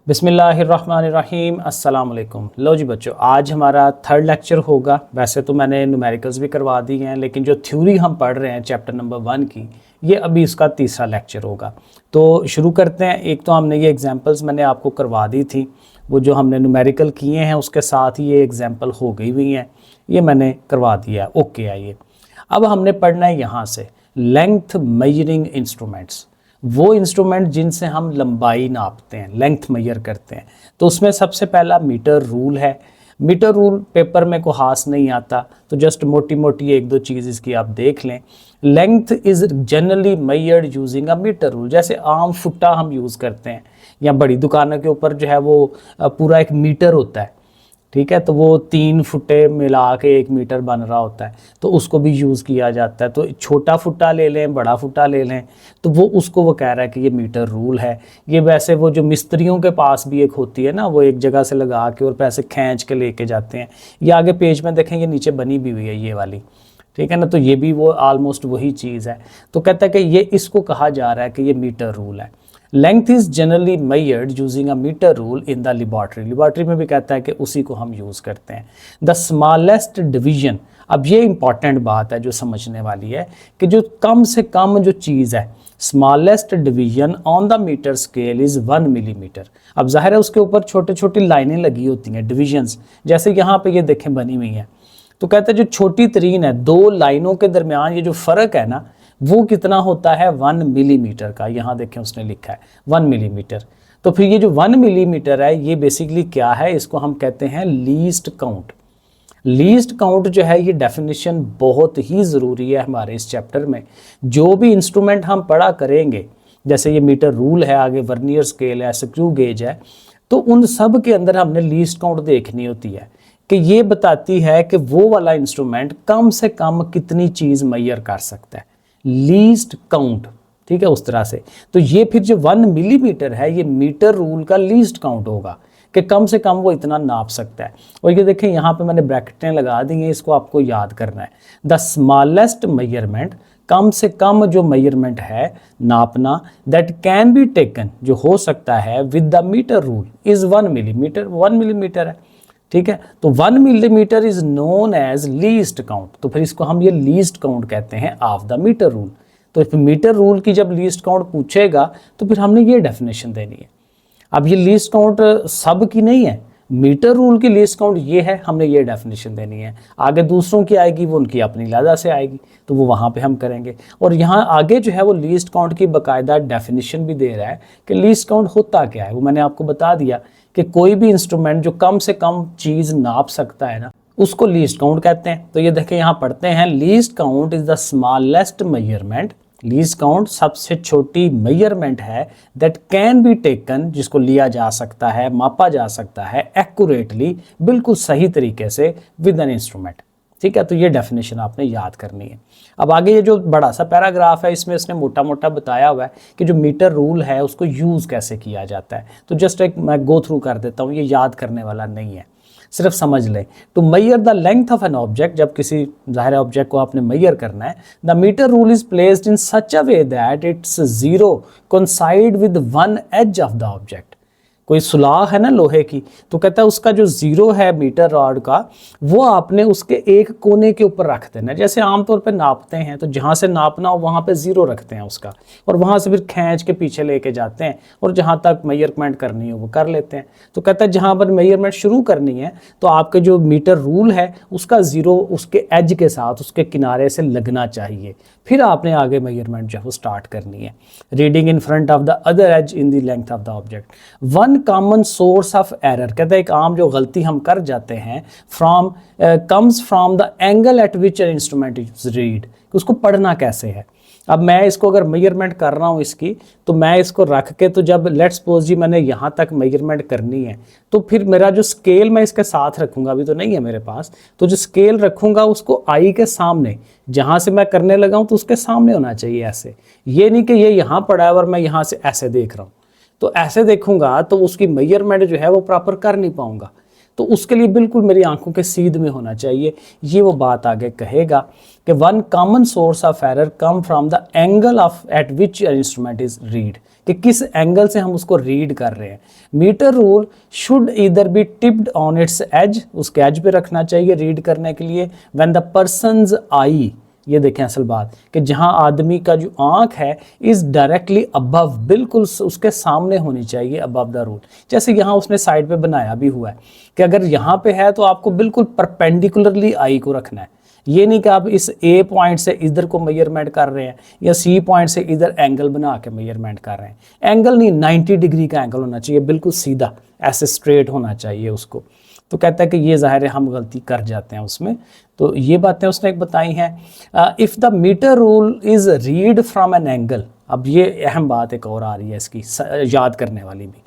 बिस्मिल्लाहिर्रहमानिर्रहीम अस्सलाम वालेकुम। लो जी बच्चों, आज हमारा थर्ड लेक्चर होगा। वैसे तो मैंने न्यूमेरिकल्स भी करवा दी हैं, लेकिन जो थ्योरी हम पढ़ रहे हैं चैप्टर नंबर 1 की, ये अभी इसका तीसरा लेक्चर होगा। तो शुरू करते हैं। एक तो हमने ये एग्जांपल्स मैंने आपको करवा दी थी, वो जो हमने न्यूमेरिकल किए हैं उसके साथ ही ये एग्जाम्पल हो गई हुई हैं, ये मैंने करवा दिया है। ओके, आइए अब हमने पढ़ना है यहाँ से लेंथ मेजरिंग इंस्ट्रूमेंट्स, वो इंस्ट्रूमेंट जिनसे हम लंबाई नापते हैं, लेंथ मेजर करते हैं। तो उसमें सबसे पहला मीटर रूल है। मीटर रूल पेपर में को हाथ नहीं आता, तो जस्ट मोटी मोटी एक दो चीज़ इसकी आप देख लें। Length is generally measured using a metre rule. जैसे आम फुट्टा हम यूज़ करते हैं, या बड़ी दुकानों के ऊपर जो है वो पूरा एक मीटर होता है, ठीक है, तो वो 3 फुट्टे मिला के 1 मीटर बन रहा होता है, तो उसको भी यूज़ किया जाता है। तो छोटा फुट्टा ले लें, बड़ा फुट्टा ले लें, तो वो कह रहा है कि ये मीटर रूल है। ये वैसे वो जो मिस्त्रियों के पास भी एक होती है ना, वो एक जगह से लगा के और पैसे खींच के लेके जाते हैं। ये आगे पेज में देखेंगे, नीचे बनी भी हुई है ये वाली, ठीक है ना। तो ये भी वो ऑलमोस्ट वही चीज़ है। तो कहता है कि ये इसको कहा जा रहा है कि ये मीटर रूल है। Length is generally measured using a metre rule in the laboratory. Laboratory में भी कहता है कि उसी को हम यूज़ करते हैं। द स्मॉलेस्ट डिवीजन, अब ये इंपॉर्टेंट बात है जो समझने वाली है कि जो कम से कम जो चीज़ है, smallest division on the metre scale is 1 millimetre. अब जाहिर है उसके ऊपर छोटी छोटी लाइनें लगी होती हैं, डिविजन्स, जैसे यहाँ पे ये देखें बनी हुई हैं। तो कहते हैं जो छोटी तरीन है, 2 लाइनों के दरमियान ये जो फ़र्क है ना, वो कितना होता है 1 मिलीमीटर का। यहाँ देखें उसने लिखा है 1 मिलीमीटर। तो फिर ये जो 1 मिलीमीटर है, ये बेसिकली क्या है, इसको हम कहते हैं लीस्ट काउंट। लीस्ट काउंट जो है, ये डेफिनेशन बहुत ही ज़रूरी है हमारे इस चैप्टर में। जो भी इंस्ट्रूमेंट हम पढ़ा करेंगे, जैसे ये मीटर रूल है, आगे वर्नियर स्केल है, स्क्रू गेज है, तो उन सब के अंदर हमने लीस्ट काउंट देखनी होती है कि ये बताती है कि वो वाला इंस्ट्रूमेंट कम से कम कितनी चीज़ मेजर कर सकता है, लीस्ट काउंट, ठीक है, उस तरह से। तो ये फिर जो 1 मिलीमीटर है, ये मीटर रूल का लीस्ट काउंट होगा कि कम से कम वो इतना नाप सकता है। और ये देखें यहाँ पे मैंने ब्रैकेटें लगा दी हैं, इसको आपको याद करना है। द स्मॉलेस्ट मेजरमेंट, कम से कम जो मेजरमेंट है नापना, दैट कैन बी टेकन, जो हो सकता है with the metre rule, is 1 millimetre. 1 millimetre है, ठीक है। तो 1 millimetre is known as least count. तो फिर इसको हम ये लीस्ट काउंट कहते हैं ऑफ द मीटर रूल। तो फिर मीटर रूल की जब लीस्ट काउंट पूछेगा तो फिर हमने ये डेफिनेशन देनी है। अब ये लीस्ट काउंट सब की नहीं है, मीटर रूल की लीस्ट काउंट ये है, हमने ये डेफिनेशन देनी है। आगे दूसरों की आएगी, वो उनकी अपनी लादा से आएगी, तो वो वहाँ पे हम करेंगे। और यहाँ आगे जो है वो लीस्ट काउंट की बाकायदा डेफिनेशन भी दे रहा है कि लीस्ट काउंट होता क्या है। वो मैंने आपको बता दिया कि कोई भी इंस्ट्रूमेंट जो कम से कम चीज़ नाप सकता है ना, उसको लीस्ट काउंट कहते हैं। तो ये देखें, यहाँ पढ़ते हैं, least count is the smallest measurement. Least count सबसे छोटी मेजरमेंट है दैट कैन बी टेकन, जिसको लिया जा सकता है, मापा जा सकता है एक्यूरेटली, बिल्कुल सही तरीके से, विद एन इंस्ट्रूमेंट, ठीक है। तो ये डेफिनेशन आपने याद करनी है। अब आगे ये जो बड़ा सा पैराग्राफ है, इसमें इसने मोटा मोटा बताया हुआ है कि जो मीटर रूल है उसको यूज़ कैसे किया जाता है। तो जस्ट एक मैं गो थ्रू कर देता हूँ, ये याद करने वाला नहीं है, सिर्फ समझ लें। To measure the length of an object, जब किसी ज़ाहिर ऑब्जेक्ट को आपने मेजर करना है, the metre rule is placed in such a way that its zero coincide with 1 edge of the object. कोई सुलाख है ना लोहे की, तो कहता है उसका जो जीरो है मीटर रॉड का, वो आपने उसके एक कोने के ऊपर रख देना। जैसे आमतौर पे नापते हैं, तो जहाँ से नापना हो वहाँ पे जीरो रखते हैं उसका, और वहाँ से फिर खींच के पीछे लेके जाते हैं, और जहाँ तक मेजरमेंट करनी हो वो कर लेते हैं। तो कहता है जहाँ पर मेजरमेंट शुरू करनी है, तो आपके जो मीटर रूल है उसका जीरो उसके एज के साथ, उसके किनारे से लगना चाहिए, फिर आपने आगे मेजरमेंट जो है वो स्टार्ट करनी है। Reading in front of the other edge in the length of the object. One common source of error, कहते हैं एक आम जो गलती हम कर जाते हैं, from comes from the angle eight which an instrument is read, उसको पढ़ना कैसे है। अब मैं इसको अगर मेजरमेंट कर रहा हूँ इसकी, तो मैं इसको रख के, तो जब लेट्स सपोज जी मैंने यहाँ तक मेजरमेंट करनी है, तो फिर मेरा जो स्केल मैं इसके साथ रखूँगा, अभी तो नहीं है मेरे पास, तो जो स्केल रखूँगा उसको आई के सामने, जहाँ से मैं करने लगा हूँ तो उसके सामने होना चाहिए ऐसे। ये नहीं कि ये यहाँ पड़ा है और मैं यहाँ से ऐसे देख रहा हूँ, तो ऐसे देखूँगा तो उसकी मेजरमेंट जो है वो प्रॉपर कर नहीं पाऊँगा। तो उसके लिए बिल्कुल मेरी आंखों के सीध में होना चाहिए। ये वो बात आगे कहेगा कि 1 common source of error come from the angle of eight which instrument is read, कि किस एंगल से हम उसको रीड कर रहे हैं। Metre rule should either be tipped on its edge, उसके एज पे रखना चाहिए रीड करने के लिए, व्हेन द पर्सन's आई, ये देखें असल बात कि जहां आदमी का जो आंख है इज डायरेक्टली अबव, बिल्कुल उसके सामने होनी चाहिए, अबव द रूल। जैसे यहाँ उसने साइड पे बनाया भी हुआ है कि अगर यहाँ पे है तो आपको बिल्कुल परपेंडिकुलरली आई को रखना है। ये नहीं कि आप इस ए पॉइंट से इधर को मेजरमेंट कर रहे हैं या सी पॉइंट से इधर एंगल बना के मेजरमेंट कर रहे हैं। एंगल नहीं, 90 डिग्री का एंगल होना चाहिए, बिल्कुल सीधा ऐसे स्ट्रेट होना चाहिए उसको। तो कहता है कि ये ज़ाहिर है हम गलती कर जाते हैं उसमें। तो ये बातें उसने एक बताई हैं। If the metre rule is read from an angle, अब ये अहम बात एक और आ रही है इसकी याद करने वाली भी,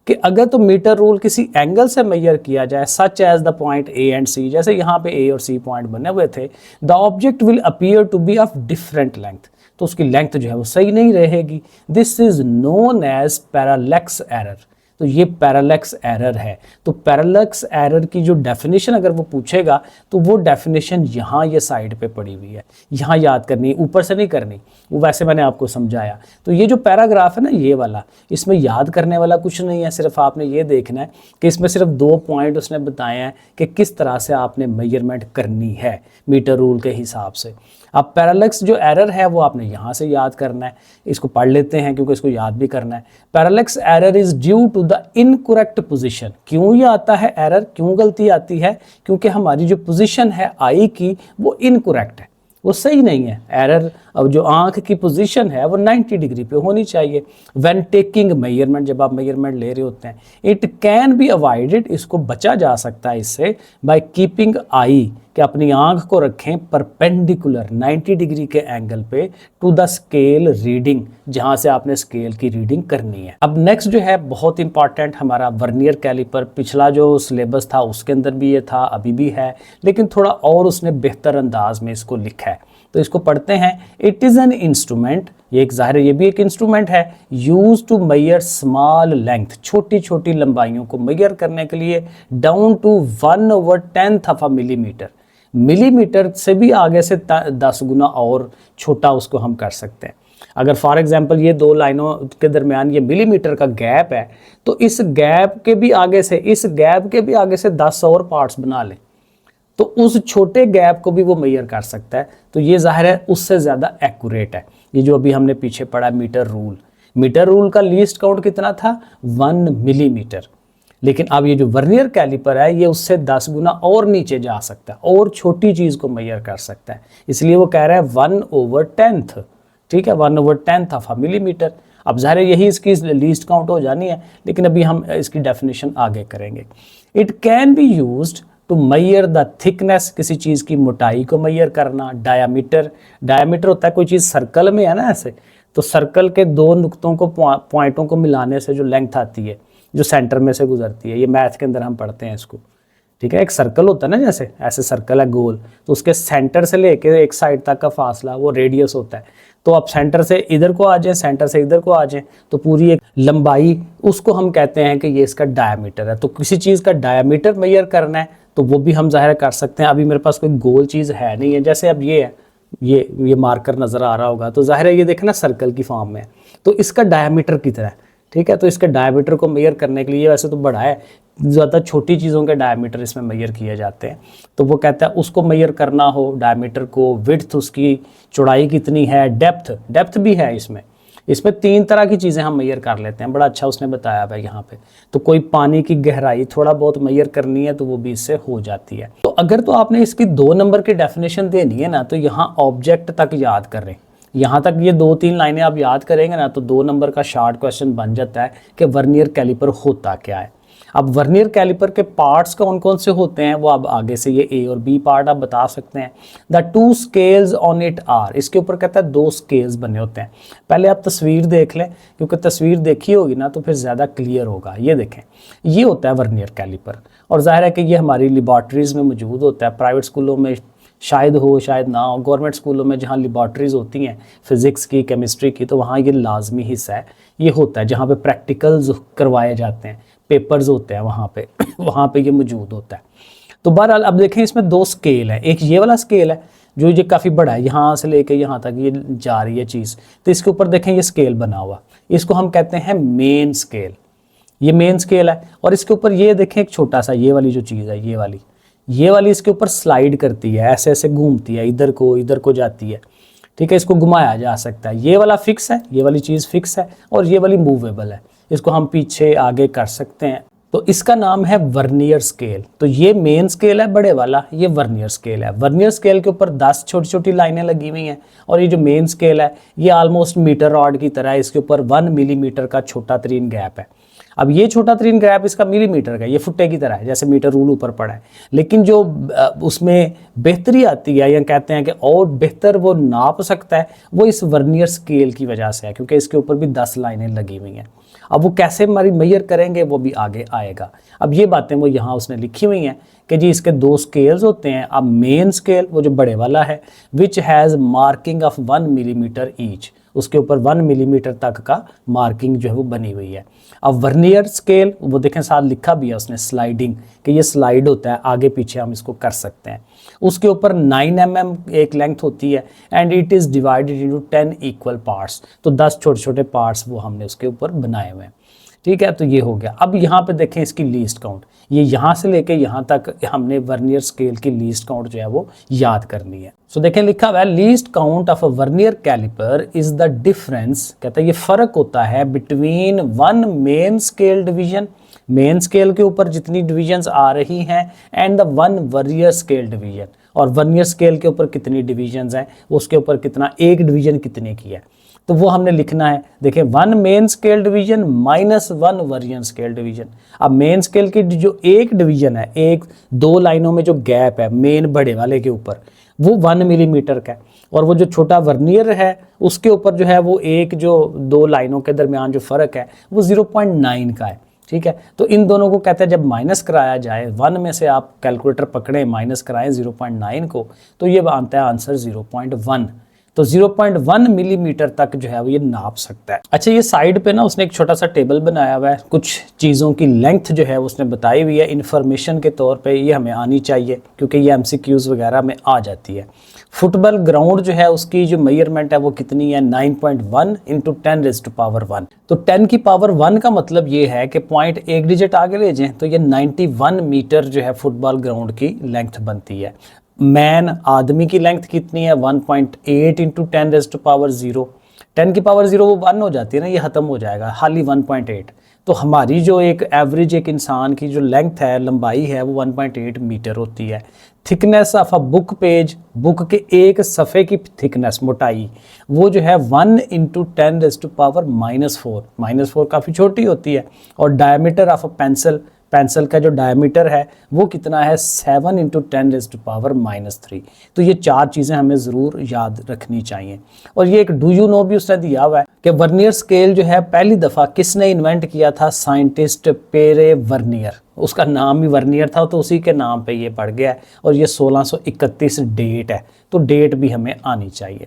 कि अगर तो मीटर रूल किसी एंगल से मेजर किया जाए, such as the point A and C, जैसे यहाँ पे ए और सी पॉइंट बने हुए थे, the object will appear to be of different length, तो उसकी लेंथ जो है वो सही नहीं रहेगी। This is known as parallax error. तो ये पैरालेक्स एरर है। तो पैरालेक्स एरर की जो डेफिनेशन अगर वो पूछेगा तो वो डेफिनेशन यहाँ ये साइड पे पड़ी हुई है, यहाँ याद करनी, ऊपर से नहीं करनी, वो वैसे मैंने आपको समझाया। तो ये जो पैराग्राफ है ना ये वाला, इसमें याद करने वाला कुछ नहीं है, सिर्फ आपने ये देखना है कि इसमें सिर्फ 2 पॉइंट उसने बताए हैं कि किस तरह से आपने मेजरमेंट करनी है मीटर रूल के हिसाब से। अब पैरालेक्स जो एरर है वो आपने यहाँ से याद करना है, इसको पढ़ लेते हैं क्योंकि इसको याद भी करना है। Parallax error is due to the incorrect position. क्यों ये आता है एरर, क्यों गलती आती है? क्योंकि हमारी जो पोजीशन है आई की वो इनकरेक्ट है, वो सही नहीं है। एरर, अब जो आंख की पोजीशन है वो 90 डिग्री पे होनी चाहिए। व्हेन टेकिंग मेजरमेंट, जब आप मेजरमेंट ले रहे होते हैं, इट कैन बी अवॉइडेड, इसको बचा जा सकता है इससे, बाय कीपिंग आई, कि अपनी आंख को रखें परपेंडिकुलर 90 डिग्री के एंगल पे टू द स्केल रीडिंग, जहां से आपने स्केल की रीडिंग करनी है। अब नेक्स्ट जो है बहुत इंपॉर्टेंट हमारा वर्नियर कैलिपर। पिछला जो सिलेबस था उसके अंदर भी ये था, अभी भी है, लेकिन थोड़ा और उसने बेहतर अंदाज में इसको लिखा है। तो इसको पढ़ते हैं। इट इज़ एन इंस्ट्रूमेंट, ये एक ज़ाहिर है ये भी एक इंस्ट्रूमेंट है, use to measure small length, छोटी छोटी लंबाइयों को मेजर करने के लिए, down to 1/10 of a millimetre. Millimetre से भी आगे से 10 गुना और छोटा उसको हम कर सकते हैं। अगर फॉर एग्जांपल ये 2 लाइनों के दरमियान ये मिलीमीटर का गैप है, तो इस गैप के भी आगे से, इस गैप के भी आगे से 10 और पार्ट्स बना लें, तो उस छोटे गैप को भी वो मेजर कर सकता है। तो ये जाहिर है उससे ज़्यादा एक्यूरेट है। ये जो अभी हमने पीछे पढ़ा मीटर रूल, मीटर रूल का लीस्ट काउंट कितना था? 1 मिलीमीटर। लेकिन अब ये जो वर्नियर कैलिपर है ये उससे 10 गुना और नीचे जा सकता है और छोटी चीज़ को मेजर कर सकता है, इसलिए वो कह रहा है 1/10, ठीक है, 1/10 ऑफ अ मिलीमीटर। अब ज़ाहिर है यही इसकी लीस्ट काउंट हो जानी है, लेकिन अभी हम इसकी डेफिनेशन आगे करेंगे। It can be used to measure the thickness, किसी चीज़ की मोटाई को मेजर करना। डायामीटर, डायामीटर होता है कोई चीज़ सर्कल में है ना ऐसे, तो सर्कल के 2 नुक्तों को, पॉइंटों को मिलाने से जो लेंथ आती है, जो सेंटर में से गुजरती है, ये मैथ के अंदर हम पढ़ते हैं इसको, ठीक है। एक सर्कल होता है ना, जैसे ऐसे सर्कल है गोल, तो उसके सेंटर से लेके एक साइड तक का फासला वो रेडियस होता है। तो आप सेंटर से इधर को आ जाएं, सेंटर से इधर को आ जाएं, तो पूरी एक लंबाई, उसको हम कहते हैं कि ये इसका डायामीटर है। तो किसी चीज़ का डायामीटर मेजर करना है तो वो भी हम ज़ाहिर कर सकते हैं। अभी मेरे पास कोई गोल चीज़ है नहीं है, जैसे अब ये है, ये मार्कर नज़र आ रहा होगा, तो ज़ाहिर है ये देखना सर्कल की फॉर्म में है, तो इसका डायामीटर कितना है, ठीक है। तो इसके डायमीटर को मेजर करने के लिए, वैसे तो बड़ा है, ज़्यादा छोटी चीज़ों के डायमीटर इसमें मेजर किए जाते हैं। तो वो कहता है उसको मेजर करना हो डायमीटर को, विड्थ उसकी चौड़ाई कितनी है, डेप्थ भी है इसमें 3 तरह की चीज़ें हम मेजर कर लेते हैं। बड़ा अच्छा उसने बताया है यहाँ पे। तो कोई पानी की गहराई थोड़ा बहुत मेजर करनी है तो वो भी इससे हो जाती है। तो अगर तो आपने इसकी 2 नंबर की डेफिनेशन देनी है ना, तो यहाँ ऑब्जेक्ट तक याद करें, यहाँ तक ये 2-3 लाइनें आप याद करेंगे ना, तो 2 नंबर का शॉर्ट क्वेश्चन बन जाता है कि वर्नियर कैलिपर होता क्या है। अब वर्नियर कैलिपर के पार्ट्स कौन कौन से होते हैं वो अब आगे से ये ए और बी पार्ट आप बता सकते हैं। The 2 scales on it are, इसके ऊपर कहता है 2 स्केल्स बने होते हैं। पहले आप तस्वीर देख लें, क्योंकि तस्वीर देखी होगी ना तो फिर ज़्यादा क्लियर होगा। ये देखें, ये होता है वर्नियर कैलिपर, और जाहिर है कि ये हमारी लेबॉर्ट्रीज़ में मौजूद होता है। प्राइवेट स्कूलों में शायद हो शायद ना हो, गवर्नमेंट स्कूलों में जहाँ लेबॉर्ट्रीज़ होती हैं फिज़िक्स की, केमिस्ट्री की, तो वहाँ ये लाजमी हिस्सा है, ये होता है। जहाँ पे प्रैक्टिकल्स करवाए जाते हैं, पेपर्स होते हैं, वहाँ पे ये मौजूद होता है। तो बहरहाल अब देखें इसमें 2 स्केल है, एक ये वाला स्केल है जो ये काफ़ी बड़ा है, यहाँ से लेके यहाँ तक ये जा रही है चीज़, तो इसके ऊपर देखें ये स्केल बना हुआ, इसको हम कहते हैं मेन स्केल। ये मेन स्केल है। और इसके ऊपर ये देखें एक छोटा सा, ये वाली जो चीज़ है, ये वाली इसके ऊपर स्लाइड करती है, ऐसे ऐसे घूमती है, इधर को जाती है, ठीक है, इसको घुमाया जा सकता है। ये वाला फिक्स है, ये वाली चीज़ फिक्स है, और ये वाली मूवेबल है, इसको हम पीछे आगे कर सकते हैं। तो इसका नाम है वर्नियर स्केल। तो ये मेन स्केल है बड़े वाला, ये वर्नियर स्केल है। वर्नियर स्केल के ऊपर 10 छोटी छोटी लाइनें लगी हुई हैं, और ये जो मेन स्केल है ये ऑलमोस्ट मीटर रॉड की तरह है, इसके ऊपर 1 मिलीमीटर का छोटा तरीन गैप है। अब ये छोटा तरीन गैप इसका मिलीमीटर का, ये फुट्टे की तरह है, जैसे मीटर रूल ऊपर पड़ा है। लेकिन जो उसमें बेहतरी आती है, या कहते हैं कि और बेहतर वो नाप सकता है, वो इस वर्नियर स्केल की वजह से है, क्योंकि इसके ऊपर भी 10 लाइनें लगी हुई हैं। अब वो कैसे हमारी मेजर करेंगे वो भी आगे आएगा। अब ये बातें वो यहाँ उसने लिखी हुई हैं कि जी इसके 2 स्केल्स होते हैं। अब मेन स्केल वो जो बड़े वाला है, which has marking of 1 millimetre each, उसके ऊपर 1 मिलीमीटर तक का मार्किंग जो है वो बनी हुई है। अब वर्नियर स्केल वो देखें साथ लिखा भी है उसने स्लाइडिंग, कि ये स्लाइड होता है, आगे पीछे हम इसको कर सकते हैं। उसके ऊपर 9 mm एक लेंथ होती है, and it is divided into 10 equal parts. तो 10 छोटे छोटे पार्ट्स वो हमने उसके ऊपर बनाए हुए हैं, ठीक है। तो ये हो गया। अब यहाँ पे देखें इसकी लीस्ट काउंट, ये यहाँ से लेके यहाँ तक हमने वर्नियर स्केल की लीस्ट काउंट जो है वो याद करनी है। सो देखें लिखा हुआ है least count of a vernier calliper is the difference, कहता है ये फर्क होता है between 1 main scale division, main scale के ऊपर जितनी डिविजन्स आ रही हैं, and the 1 vernier scale division, और वर्नियर स्केल के ऊपर कितनी डिविजन्स हैं, उसके ऊपर कितना, एक डिवीजन कितने की है। तो वो हमने लिखना है। देखिए 1 main scale division minus 1 vernier scale division. अब मेन स्केल की जो एक डिवीजन है, एक 2 लाइनों में जो गैप है मेन बड़े वाले के ऊपर, वो 1 मिलीमीटर का है, और वो जो छोटा वर्नियर है उसके ऊपर जो है वो एक जो 2 लाइनों के दरमियान जो फ़र्क है वो 0.9 का है, ठीक है। तो इन दोनों को कहते हैं जब माइनस कराया जाए, 1 में से आप कैलकुलेटर पकड़ें, माइनस कराएं 0.9 को, तो ये बनता है आंसर 0.1। तो 0.1 मिलीमीटर तक जो है वो ये नाप सकता है। अच्छा, ये साइड पे ना उसने एक छोटा सा टेबल बनाया हुआ है, कुछ चीज़ों की लेंथ जो है उसने बताई हुई है, इन्फॉर्मेशन के तौर पे ये हमें आनी चाहिए, क्योंकि ये MCQs वगैरह में आ जाती है। फुटबॉल ग्राउंड जो है उसकी जो मेजरमेंट है वो कितनी है, 9.1 इंटू 10⁻1। तो 10 की पावर 1 का मतलब ये है कि पॉइंट एक डिजिट आगे ले जाएं तो ये 91 मीटर जो है फुटबॉल ग्राउंड की लेंथ बनती है। मैन आदमी की लेंथ कितनी है, 1.8 इंटू 10⁻0। 10 की पावर 0 वो 1 हो जाती है ना, ये ख़त्म हो जाएगा, खाली 1.8। तो हमारी जो एक एवरेज एक इंसान की जो लेंथ है, लंबाई है, वो 1.8 मीटर होती है। Thickness of a book page, book के एक सफ़े की थिकनेस, मोटाई, वो जो है 1 इंटू 10⁻⁻4। -4 काफ़ी छोटी होती है। और diameter of a pencil, pencil का जो डायमीटर है वो कितना है, 7 इंटू 10⁻3। तो ये 4 चीज़ें हमें ज़रूर याद रखनी चाहिए। और ये एक डू यू नो भी उसने दिया हुआ है कि वर्नियर स्केल जो है पहली दफ़ा किसने इन्वेंट किया था, साइंटिस्ट पेरे वर्नियर। उसका नाम ही वर्नियर था, तो उसी के नाम पे ये पड़ गया है, और ये 1631 डेट है, तो डेट भी हमें आनी चाहिए।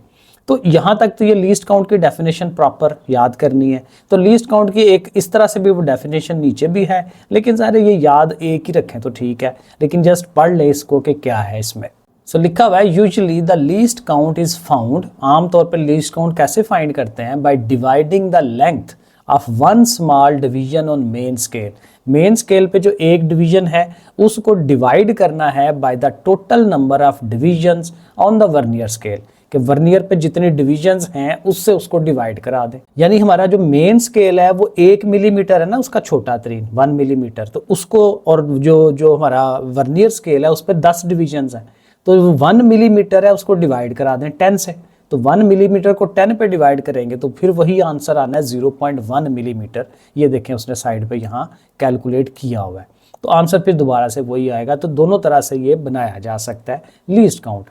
तो यहाँ तक तो ये लीस्ट काउंट की डेफिनेशन प्रॉपर याद करनी है। तो लीस्ट काउंट की एक इस तरह से भी वो डेफिनेशन नीचे भी है, लेकिन सारे ये याद एक ही रखें तो ठीक है, लेकिन जस्ट पढ़ ले इसको कि क्या है इसमें। सो लिखा हुआ है usually the least count is found, आमतौर पर लीस्ट काउंट कैसे फाइंड करते हैं, by dividing the length of 1 small division on main scale. Main scale पे जो एक डिवीजन है उसको डिवाइड करना है by the total number of divisions on the vernier scale, कि वर्नियर पे जितने डिविजन्स हैं उससे उसको डिवाइड करा दें। यानी हमारा जो मेन स्केल है वो 1 मिलीमीटर है ना, उसका छोटा तरीन 1 मिलीमीटर, तो उसको, और जो हमारा वर्नियर स्केल है उस पर 10 डिविजन्स हैं, तो 1 मिलीमीटर है उसको डिवाइड करा दें 10 से। तो 1 मिलीमीटर को 10 पे डिवाइड करेंगे तो फिर वही आंसर आना है 0.1 मिलीमीटर। ये देखें उसने साइड पे यहाँ कैलकुलेट किया हुआ है, तो आंसर फिर दोबारा से वही आएगा। तो दोनों तरह से ये बनाया जा सकता है लीस्ट काउंट।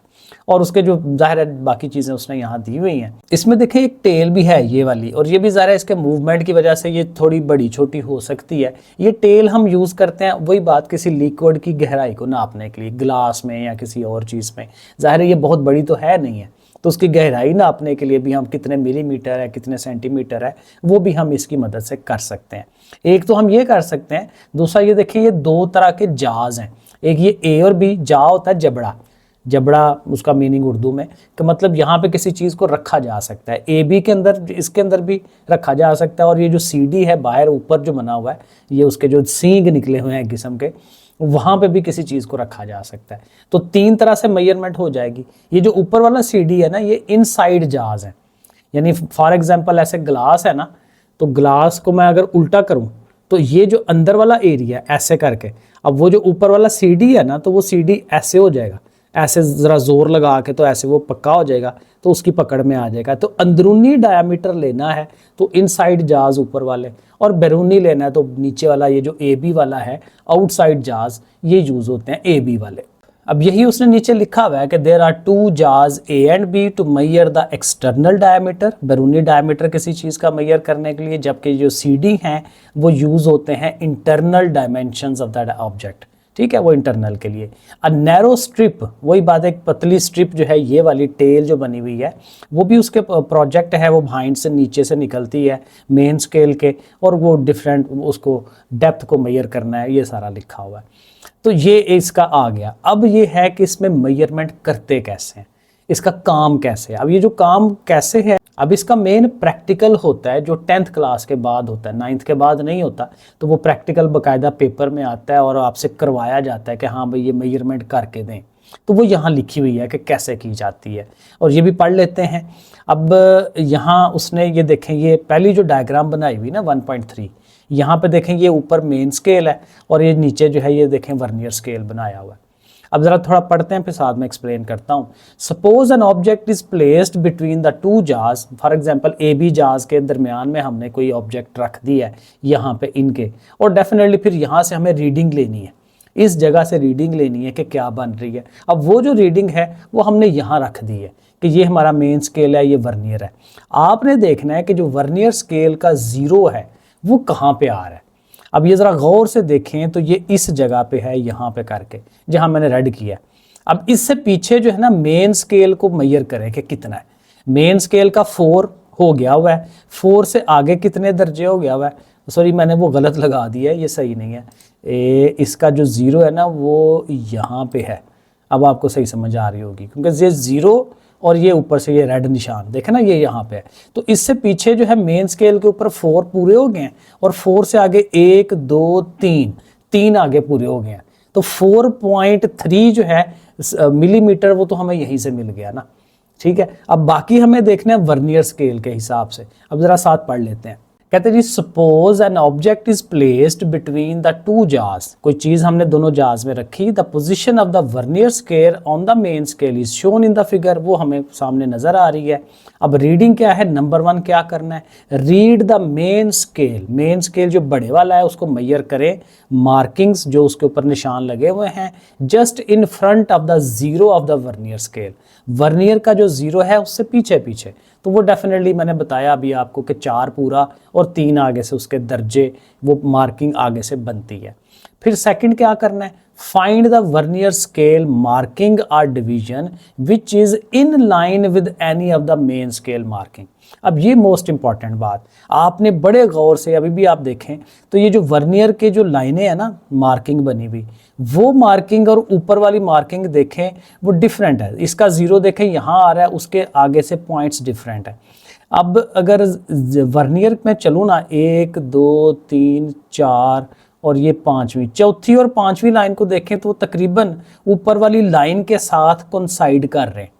और उसके जो जाहिर है बाकी चीज़ें उसने यहाँ दी हुई हैं। इसमें देखें एक टेल भी है ये वाली, और ये भी ज़रा इसके मूवमेंट की वजह से ये थोड़ी बड़ी छोटी हो सकती है। ये टेल हम यूज़ करते हैं वही बात किसी लिक्विड की गहराई को नापने के लिए, ग्लास में या किसी और चीज़ में। ज़ाहिर है ये बहुत बड़ी तो है नहीं है, तो उसकी गहराई नापने के लिए भी हम कितने मिलीमीटर है, कितने सेंटीमीटर है, वो भी हम इसकी मदद से कर सकते हैं। एक तो हम ये कर सकते हैं, दूसरा ये देखिए ये 2 तरह के जाज हैं। एक ये ए और बी, जा होता है जबड़ा, जबड़ा उसका मीनिंग उर्दू में कि मतलब यहाँ पे किसी चीज़ को रखा जा सकता है। ए बी के अंदर, इसके अंदर भी रखा जा सकता है। और ये जो सी डी है बाहर ऊपर जो बना हुआ है, ये उसके जो सींग निकले हुए हैं किस्म के, वहाँ पे भी किसी चीज़ को रखा जा सकता है। तो 3 तरह से मेजरमेंट हो जाएगी। ये जो ऊपर वाला सी डी है ना, ये इनसाइड जाज है। यानी फॉर एग्जांपल ऐसे ग्लास है ना, तो ग्लास को मैं अगर उल्टा करूं तो ये जो अंदर वाला एरिया ऐसे करके, अब वो जो ऊपर वाला सीडी है ना, तो वो सीडी ऐसे हो जाएगा, ऐसे ज़रा जोर लगा के तो ऐसे वो पक्का हो जाएगा, तो उसकी पकड़ में आ जाएगा। तो अंदरूनी डायामीटर लेना है तो इनसाइड जाज ऊपर वाले, और बैरूनी लेना है तो नीचे वाला ये जो ए बी वाला है आउटसाइड जाज, ये यूज़ होते हैं ए बी वाले। अब यही उसने नीचे लिखा हुआ है कि देर are 2 jaws A and B to measure the external diameter, बैरूनी डायमीटर किसी चीज़ का मैयर करने के लिए, जबकि जो सी डी हैं वो यूज़ होते हैं internal dimensions of that object. ठीक है, वो इंटरनल के लिए। अ नैरो स्ट्रिप, वही बात है, एक पतली स्ट्रिप जो है, ये वाली टेल जो बनी हुई है, वो भी उसके प्रोजेक्ट है, वो बाइंड से नीचे से निकलती है मेन स्केल के, और वो डिफरेंट उसको डेप्थ को मैयर करना है, ये सारा लिखा हुआ है। तो ये इसका आ गया। अब ये है कि इसमें मेजरमेंट करते कैसे हैं, इसका काम कैसे है। अब ये जो काम कैसे है, अब इसका मेन प्रैक्टिकल होता है जो 10th क्लास के बाद होता है, 9th के बाद नहीं होता। तो वो प्रैक्टिकल बाकायदा पेपर में आता है और आपसे करवाया जाता है कि हाँ भाई ये मेजरमेंट करके दें। तो वो यहाँ लिखी हुई है कि कैसे की जाती है, और ये भी पढ़ लेते हैं। अब यहाँ उसने ये देखें, ये पहली जो डायग्राम बनाई हुई ना 1.3, यहाँ पे देखें ये ऊपर मेन स्केल है और ये नीचे जो है ये देखें वर्नियर स्केल बनाया हुआ है। अब ज़रा थोड़ा पढ़ते हैं फिर साथ में एक्सप्लेन करता हूँ। Suppose an object is placed between the 2 jars, for example A B jars के दरमियान में हमने कोई ऑब्जेक्ट रख दिया है यहाँ पे इनके, और डेफिनेटली फिर यहाँ से हमें रीडिंग लेनी है, इस जगह से रीडिंग लेनी है कि क्या बन रही है। अब वो जो रीडिंग है वो हमने यहाँ रख दी है कि ये हमारा मेन स्केल है, ये वर्नियर है। आपने देखना है कि जो वर्नियर स्केल का 0 है वो कहाँ पे आ रहा है। अब ये ज़रा गौर से देखें तो ये इस जगह पे है, यहाँ पे करके जहाँ मैंने रेड किया। अब इससे पीछे जो है ना मेन स्केल को मैयर करें कि कितना है। मेन स्केल का 4 हो गया हुआ है, 4 से आगे कितने दर्जे हो गया हुआ है, सॉरी मैंने वो गलत लगा दिया है, ये सही नहीं है। इसका जो 0 है ना वो यहाँ पे है। अब आपको सही समझ आ रही होगी क्योंकि ये 0 और ये ऊपर से ये रेड निशान देखे ना, ये यहाँ पे है। तो इससे पीछे जो है मेन स्केल के ऊपर 4 पूरे हो गए हैं, और 4 से आगे 1 2 3 आगे पूरे हो गए हैं। तो 4.3 जो है मिलीमीटर, वो तो हमें यहीं से मिल गया ना। ठीक है, अब बाकी हमें देखना है वर्नियर स्केल के हिसाब से। अब ज़रा साथ पढ़ लेते हैं। कहते हैं जी, suppose an object is placed between the 2 जार्स, कोई चीज़ हमने दोनों जार्स में रखी। The position of the vernier scale on the main scale is shown in the figure, वो हमें सामने नज़र आ रही है। अब रीडिंग क्या है, नंबर 1 क्या करना है, read the main scale. Main scale जो बड़े वाला है उसको मैयर करें, मार्किंग्स जो उसके ऊपर निशान लगे हुए हैं just in front of the 0 of the vernier scale. Vernier का जो 0 है उससे पीछे पीछे, तो वो डेफिनेटली मैंने बताया अभी आपको कि 4 पूरा और 3 आगे से उसके दर्जे, वो मार्किंग आगे से बनती है। फिर सेकंड क्या करना है, find the vernier scale marking और division which is in line with any of the main scale marking. अब ये मोस्ट इंपॉर्टेंट बात आपने बड़े गौर से, अभी भी आप देखें तो ये जो वर्नियर के जो लाइनें हैं ना मार्किंग बनी हुई, वो मार्किंग और ऊपर वाली मार्किंग देखें वो डिफरेंट है। इसका 0 देखें यहाँ आ रहा है, उसके आगे से पॉइंट्स डिफरेंट है। अब अगर वर्नियर में चलूँ ना, 1 2 3 4 और ये 5वीं, चौथी और 5वीं लाइन को देखें तो तकरीबन ऊपर वाली लाइन के साथ कोइंसाइड कर रहे हैं।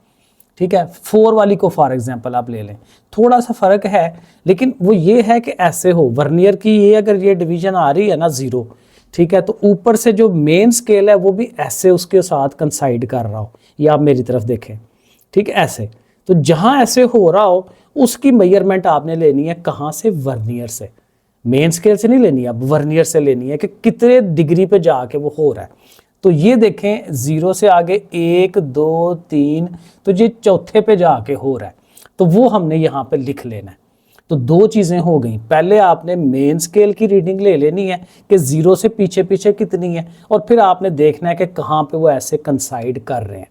ठीक है, 4 वाली को फॉर एग्जांपल आप ले लें, थोड़ा सा फ़र्क है, लेकिन वो ये है कि ऐसे हो वर्नियर की, ये अगर ये डिवीजन आ रही है ना 0, ठीक है, तो ऊपर से जो मेन स्केल है वो भी ऐसे उसके साथ कंसाइड कर रहा हो। ये आप मेरी तरफ देखें, ठीक है, ऐसे। तो जहाँ ऐसे हो रहा हो उसकी मेजरमेंट आपने लेनी है कहाँ से, वर्नियर से। मेन स्केल से नहीं लेनी है, अब वर्नियर से लेनी है कि कितने डिग्री पे जाके वो हो रहा है। तो ये देखें 0 से आगे 1 2 3, तो ये चौथे पे जाके हो रहा है, तो वो हमने यहाँ पे लिख लेना है। तो 2 चीज़ें हो गई, पहले आपने मेन स्केल की रीडिंग ले लेनी है कि 0 से पीछे पीछे कितनी है, और फिर आपने देखना है कि कहाँ पे वो ऐसे कंसाइड कर रहे हैं,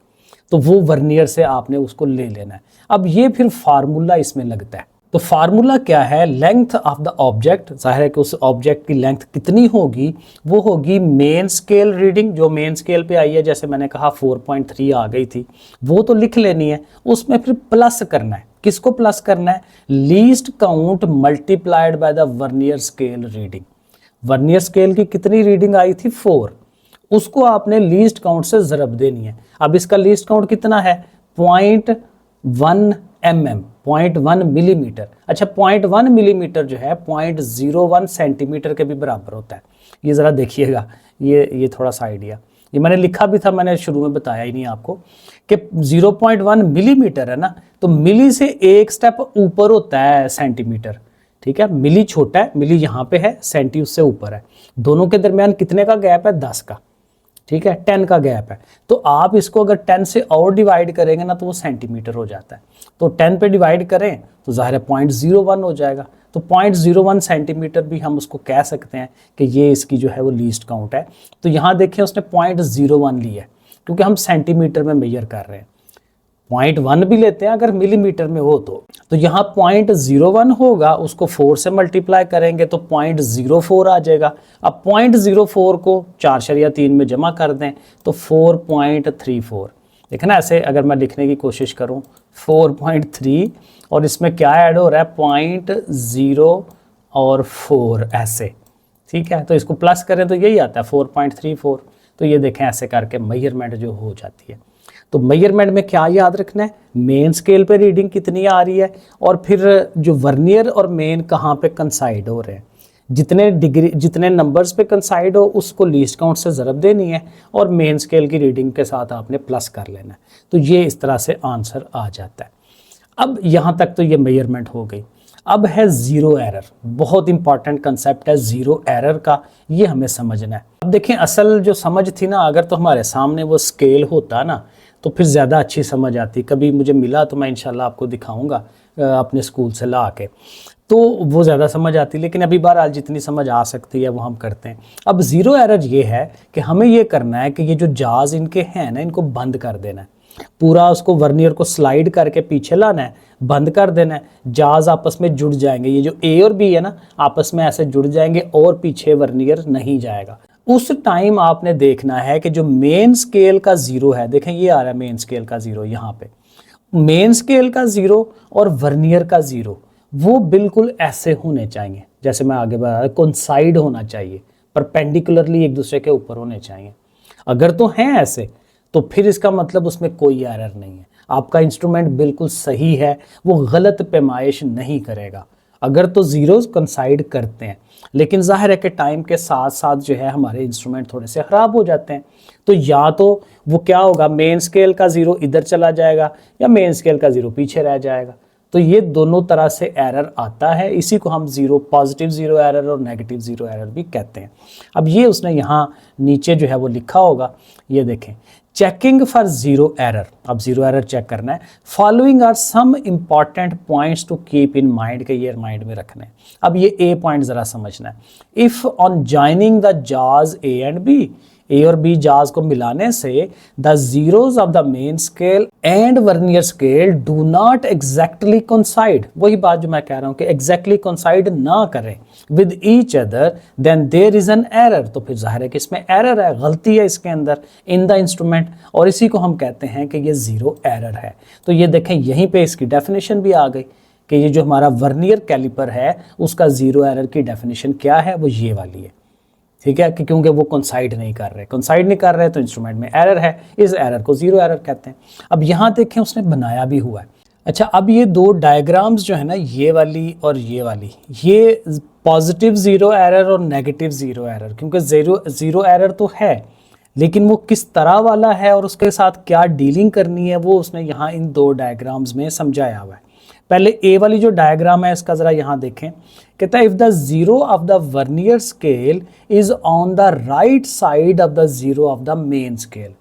तो वो वर्नियर से आपने उसको ले लेना है। अब ये फिर फार्मूला इसमें लगता है। तो फार्मूला क्या है, लेंथ ऑफ द ऑब्जेक्ट, जाहिर है कि उस ऑब्जेक्ट की लेंथ कितनी होगी, वो होगी मेन स्केल रीडिंग, जो मेन स्केल पे आई है, जैसे मैंने कहा 4.3 आ गई थी, वो तो लिख लेनी है, उसमें फिर प्लस करना है, किसको प्लस करना है, least count multiplied by the vernier scale reading. Vernier scale की कितनी रीडिंग आई थी 4, उसको आपने लीस्ट काउंट से ज़रब देनी है। अब इसका लीस्ट काउंट कितना है 0.1 mm, 0.1 मिलीमीटर। अच्छा 0.1 मिलीमीटर जो है 0.01 सेंटीमीटर के भी बराबर होता है। ये ज़रा देखिएगा, ये थोड़ा सा आइडिया, ये मैंने लिखा भी था, मैंने शुरू में बताया ही नहीं आपको कि 0.1 मिलीमीटर है ना, तो मिली से एक स्टेप ऊपर होता है सेंटीमीटर, ठीक है। मिली छोटा है, मिली यहाँ पे है, सेंटी उससे ऊपर है। दोनों के दरमियान कितने का गैप है 10 का, ठीक है, 10 का गैप है। तो आप इसको अगर 10 से और डिवाइड करेंगे ना तो वो सेंटीमीटर हो जाता है। तो 10 पे डिवाइड करें तो ज़ाहिर है 0.01 हो जाएगा। तो 0.01 सेंटीमीटर भी हम उसको कह सकते हैं कि ये इसकी जो है वो लीस्ट काउंट है। तो यहाँ देखें उसने 0.01 लिया है, क्योंकि हम सेंटीमीटर में मेजर कर रहे हैं। 0.1 भी लेते हैं अगर मिलीमीटर में हो तो यहाँ 0.01 होगा, उसको 4 से मल्टीप्लाई करेंगे तो 0.04 आ जाएगा। अब 0.04 को 4/3 में जमा कर दें तो 4.34। देखें ना, ऐसे अगर मैं लिखने की कोशिश करूँ 4.3 और इसमें क्या ऐड हो रहा है 0.0 और 4 ऐसे, ठीक है। तो इसको प्लस करें तो यही आता है 4.34। तो ये देखें ऐसे करके मेजरमेंट जो हो जाती है। तो मेजरमेंट में क्या याद रखना है, मेन स्केल पे रीडिंग कितनी आ रही है और फिर जो वर्नियर और मेन कहाँ पे कंसाइड हो रहे हैं। जितने डिग्री, जितने नंबर्स पे कंसाइड हो उसको लीस्ट काउंट से ज़रब देनी है और मेन स्केल की रीडिंग के साथ आपने प्लस कर लेना है। तो ये इस तरह से आंसर आ जाता है। अब यहाँ तक तो ये मेजरमेंट हो गई। अब है ज़ीरो एरर, बहुत इंपॉर्टेंट कंसेप्ट है ज़ीरो एरर का, ये हमें समझना है। अब देखें असल जो समझ थी ना, अगर तो हमारे सामने वो स्केल होता ना तो फिर ज़्यादा अच्छी समझ आती। कभी मुझे मिला तो मैं इंशाल्लाह आपको दिखाऊंगा अपने स्कूल से ला के, तो वो ज़्यादा समझ आती। लेकिन अभी बहरहाल जितनी समझ आ सकती है वो हम करते हैं। अब ज़ीरो एरर ये है कि हमें ये करना है कि ये जो जाज इनके हैं ना, इनको बंद कर देना है। पूरा उसको वर्नियर को स्लाइड करके पीछे लाना है, बंद कर देना है, जाज आपस में जुड़ जाएंगे। ये जो ए और बी है ना, आपस में ऐसे जुड़ जाएंगे और पीछे वर्नियर नहीं जाएगा। उस टाइम आपने देखना है कि जो मेन स्केल का ज़ीरो है, देखें ये आ रहा है मेन स्केल का ज़ीरो, यहाँ पे मेन स्केल का ज़ीरो और वर्नियर का ज़ीरो वो बिल्कुल ऐसे होने चाहिए, जैसे मैं आगे बता रहा, कोइंसाइड होना चाहिए, परपेंडिकुलरली एक दूसरे के ऊपर होने चाहिए। अगर तो हैं ऐसे तो फिर इसका मतलब उसमें कोई एरर नहीं है, आपका इंस्ट्रूमेंट बिल्कुल सही है, वो गलत पैमाइश नहीं करेगा। अगर तो ज़ीरोज़ कंसाइड करते हैं, लेकिन जाहिर है कि टाइम के साथ साथ जो है हमारे इंस्ट्रूमेंट थोड़े से ख़राब हो जाते हैं। तो या तो वो क्या होगा, मेन स्केल का ज़ीरो इधर चला जाएगा या मेन स्केल का ज़ीरो पीछे रह जाएगा। तो ये दोनों तरह से एरर आता है, इसी को हम ज़ीरो, पॉजिटिव ज़ीरो एरर और नेगेटिव ज़ीरो एरर भी कहते हैं। अब ये उसने यहाँ नीचे जो है वो लिखा होगा, ये देखें, चेकिंग फॉर ज़ीरो एरर। अब ज़ीरो एरर चेक करना है। Following are some important points to keep in mind, के ये माइंड में रखना है। अब ये ए पॉइंट ज़रा समझना है। इफ़ ऑन जॉइनिंग द जाज ए एंड बी, ए और बी जाज को मिलाने से the zeros of the main scale and vernier scale do not exactly coincide, वही बात जो मैं कह रहा हूँ कि एग्जैक्टली कोइंसाइड ना करें with each other, then there is an error. तो फिर जाहिर है कि इसमें एरर है, गलती है इसके अंदर इन द इंस्ट्रूमेंट, और इसी को हम कहते हैं कि ये ज़ीरो एरर है। तो ये देखें यहीं पे इसकी डेफिनेशन भी आ गई कि ये जो हमारा वर्नियर कैलिपर है उसका ज़ीरो एरर की डेफिनेशन क्या है, वो ये वाली है, ठीक है, कि क्योंकि वो कोइंसाइड नहीं कर रहे, तो इंस्ट्रूमेंट में एरर है, इस एरर को ज़ीरो एरर कहते हैं। अब यहाँ देखें उसने बनाया भी हुआ है। अच्छा, अब ये दो डायग्राम्स जो है ना, ये वाली और ये वाली, ये पॉजिटिव ज़ीरो एरर और नेगेटिव ज़ीरो एरर, क्योंकि ज़ीरो एरर तो है लेकिन वो किस तरह वाला है और उसके साथ क्या डीलिंग करनी है वो उसने यहाँ इन दो डायग्राम्स में समझाया हुआ है। पहले ए वाली जो डायग्राम है इसका ज़रा यहाँ देखें, कहता है if the zero of the vernier scale is on the right side of the zero of the main scale.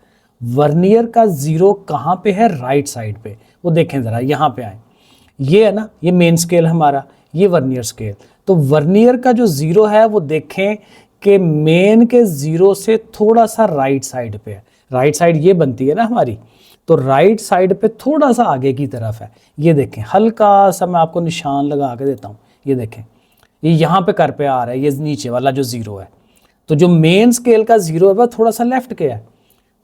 Vernier का ज़ीरो कहाँ पे है, राइट साइड पे। वो देखें ज़रा, यहाँ पे आए, ये है ना, ये मेन स्केल हमारा, ये वर्नियर स्केल। तो वर्नियर का जो ज़ीरो है वो देखें कि मेन के ज़ीरो से थोड़ा सा राइट साइड पे है। राइट साइड ये बनती है ना हमारी, तो राइट साइड पे थोड़ा सा आगे की तरफ है। ये देखें, हल्का सा मैं आपको निशान लगा के देता हूँ, ये देखें, ये यहाँ पे कर पे आ रहा है, ये नीचे वाला जो ज़ीरो है। तो जो मेन स्केल का ज़ीरो है वह थोड़ा सा लेफ्ट के है।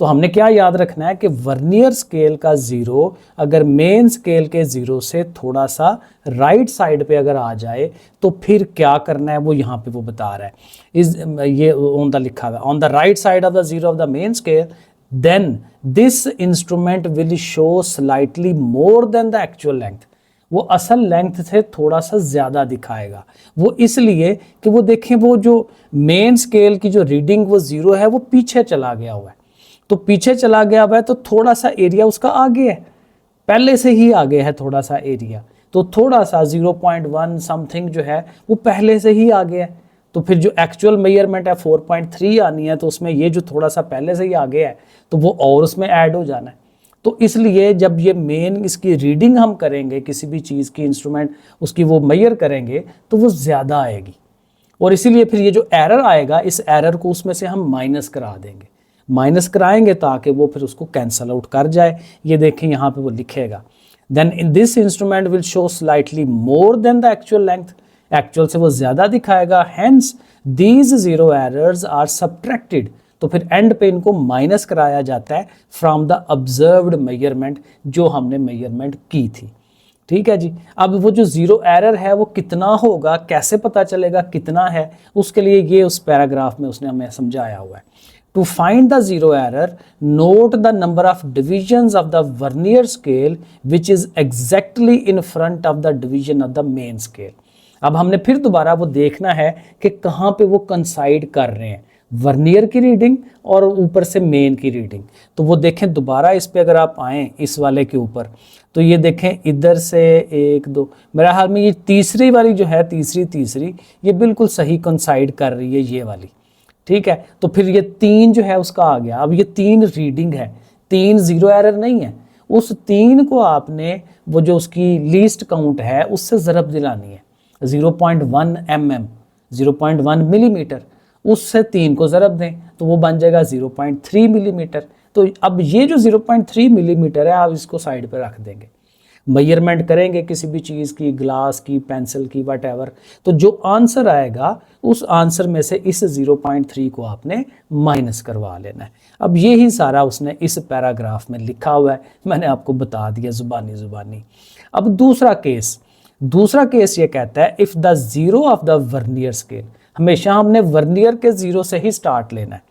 तो हमने क्या याद रखना है कि वर्नियर स्केल का ज़ीरो अगर मेन स्केल के ज़ीरो से थोड़ा सा राइट साइड पे अगर आ जाए तो फिर क्या करना है, वो यहाँ पे वो बता रहा है। ये ऑन द लिखा हुआ है, on the right side of the zero of the main scale then this instrument will show slightly more than the actual length. वो असल लेंथ से थोड़ा सा ज़्यादा दिखाएगा। वो इसलिए कि वो देखें, वो जो मेन स्केल की जो रीडिंग वो ज़ीरो है वो पीछे चला गया हुआ है। तो पीछे चला गया हुआ है तो थोड़ा सा एरिया उसका आगे है, पहले से ही आगे है थोड़ा सा एरिया। तो थोड़ा सा 0.1 समथिंग जो है वो पहले से ही आगे है। तो फिर जो एक्चुअल मेजरमेंट है 4.3 आनी है, तो उसमें ये जो थोड़ा सा पहले से ही आगे है तो वो और उसमें ऐड हो जाना है। तो इसलिए जब ये मेन इसकी रीडिंग हम करेंगे किसी भी चीज़ की, इंस्ट्रूमेंट उसकी वो मेजर करेंगे तो वो ज़्यादा आएगी। और इसीलिए फिर ये जो एरर आएगा, इस एरर को उसमें से हम माइनस करा देंगे, माइनस कराएंगे ताकि वो फिर उसको कैंसल आउट कर जाए। ये देखें यहाँ पे वो लिखेगा, then in this instrument will show slightly more than the actual length, actual से वो ज़्यादा दिखाएगा। Hence these zero errors are subtracted, तो फिर एंड पे इनको माइनस कराया जाता है फ्रॉम द ऑब्जर्व्ड मेजरमेंट, जो हमने मेजरमेंट की थी। ठीक है जी। अब वो जो ज़ीरो एरर है वो कितना होगा, कैसे पता चलेगा कितना है, उसके लिए ये उस पैराग्राफ में उसने हमें समझाया हुआ है। To find the zero error, note the number of divisions of the vernier scale which is exactly in front of the division of the main scale. अब हमने फिर दोबारा वो देखना है कि कहाँ पे वो कंसाइड कर रहे हैं, वर्नियर की रीडिंग और ऊपर से मेन की रीडिंग। तो वो देखें दोबारा इस पे अगर आप आएँ इस वाले के ऊपर, तो ये देखें इधर से 1 2, मेरा हाल में ये तीसरी वाली जो है, तीसरी ये बिल्कुल सही कंसाइड कर रही है ये वाली। ठीक है, तो फिर ये 3 जो है उसका आ गया। अब ये 3 रीडिंग है, 3 ज़ीरो एरर नहीं है। उस 3 को आपने वो जो उसकी लीस्ट काउंट है उससे ज़रब दिलानी है, 0.1 mm, 0.1 मिलीमीटर, उससे 3 को ज़रब दें तो वो बन जाएगा 0.3 मिलीमीटर। तो अब ये जो 0.3 मिलीमीटर है आप इसको साइड पर रख देंगे। मेजरमेंट करेंगे किसी भी चीज़ की, ग्लास की, पेंसिल की, वट, तो जो आंसर आएगा उस आंसर में से इस 0.3 को आपने माइनस करवा लेना है। अब ये ही सारा उसने इस पैराग्राफ में लिखा हुआ है, मैंने आपको बता दिया ज़ुबानी। अब दूसरा केस ये कहता है if the zero of the vernier scale, हमेशा हमने वर्नियर के ज़ीरो से ही स्टार्ट लेना है।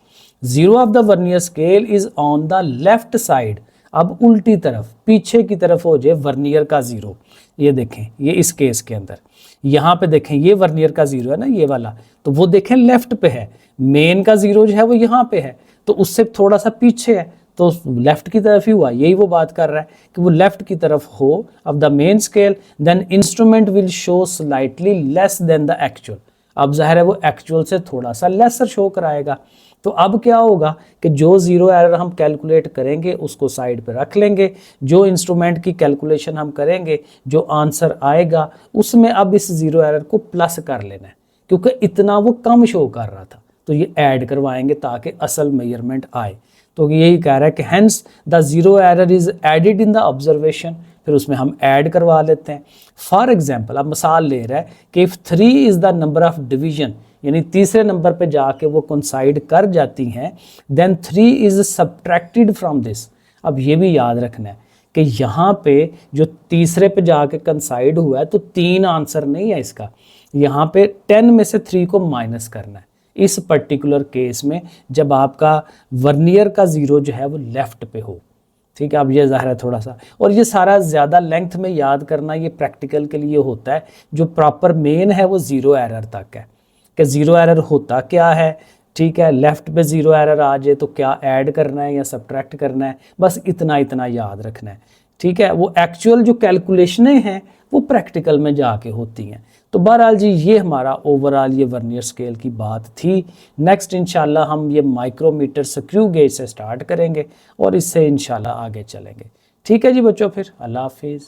Zero of the vernier scale is on the left side, अब उल्टी तरफ पीछे की तरफ हो जाए वर्नियर का ज़ीरो। ये देखें, ये इस केस के अंदर यहाँ पे देखें ये वर्नियर का ज़ीरो है ना, ये वाला, तो वो देखें लेफ्ट पे है, मेन का ज़ीरो जो है वो यहाँ पे है, तो उससे थोड़ा सा पीछे है, तो लेफ्ट की तरफ ही हुआ। यही वो बात कर रहा है कि वो लेफ्ट की तरफ हो of the main scale, then instrument will show slightly less than the actual. अब जाहिर है वो एक्चुअल से थोड़ा सा लेसर शो कराएगा। तो अब क्या होगा कि जो ज़ीरो एरर हम कैलकुलेट करेंगे उसको साइड पे रख लेंगे, जो इंस्ट्रूमेंट की कैलकुलेशन हम करेंगे, जो आंसर आएगा उसमें अब इस ज़ीरो एरर को प्लस कर लेना है, क्योंकि इतना वो कम शो कर रहा था, तो ये ऐड करवाएंगे ताकि असल मेजरमेंट आए। तो यही कह रहा है कि hence the zero error is added in the observation, फिर उसमें हम ऐड करवा लेते हैं। फॉर एग्जाम्पल, अब मिसाल ले रहा है कि if 3 is the number of division, यानी तीसरे नंबर पे जाके वो कंसाइड कर जाती हैं, then 3 is subtracted from this. अब ये भी याद रखना है कि यहाँ पे जो तीसरे पे जाके कंसाइड हुआ है तो 3 आंसर नहीं है इसका, यहाँ पे 10 में से 3 को माइनस करना है इस पर्टिकुलर केस में, जब आपका वर्नियर का ज़ीरो जो है वो लेफ्ट पे हो। ठीक है, अब ये ज़ाहिर है थोड़ा सा, और ये सारा ज़्यादा लेंथ में याद करना ये प्रैक्टिकल के लिए होता है। जो प्रॉपर मेन है वो ज़ीरो एरर तक है कि ज़ीरो एरर होता क्या है। ठीक है, लेफ़्ट पे ज़ीरो एरर आ जाए तो क्या ऐड करना है या सब्ट्रैक्ट करना है, बस इतना याद रखना है। ठीक है, वो एक्चुअल जो कैलकुलेशनें हैं वो प्रैक्टिकल में जाके होती हैं। तो बहरहाल जी ये हमारा ओवरऑल ये वर्नियर स्केल की बात थी। नेक्स्ट इंशाल्लाह हम ये माइक्रोमीटर स्क्रू गेज से स्टार्ट करेंगे और इससे इंशाल्लाह आगे चलेंगे। ठीक है जी बच्चों, फिर अल्लाह हाफिज़।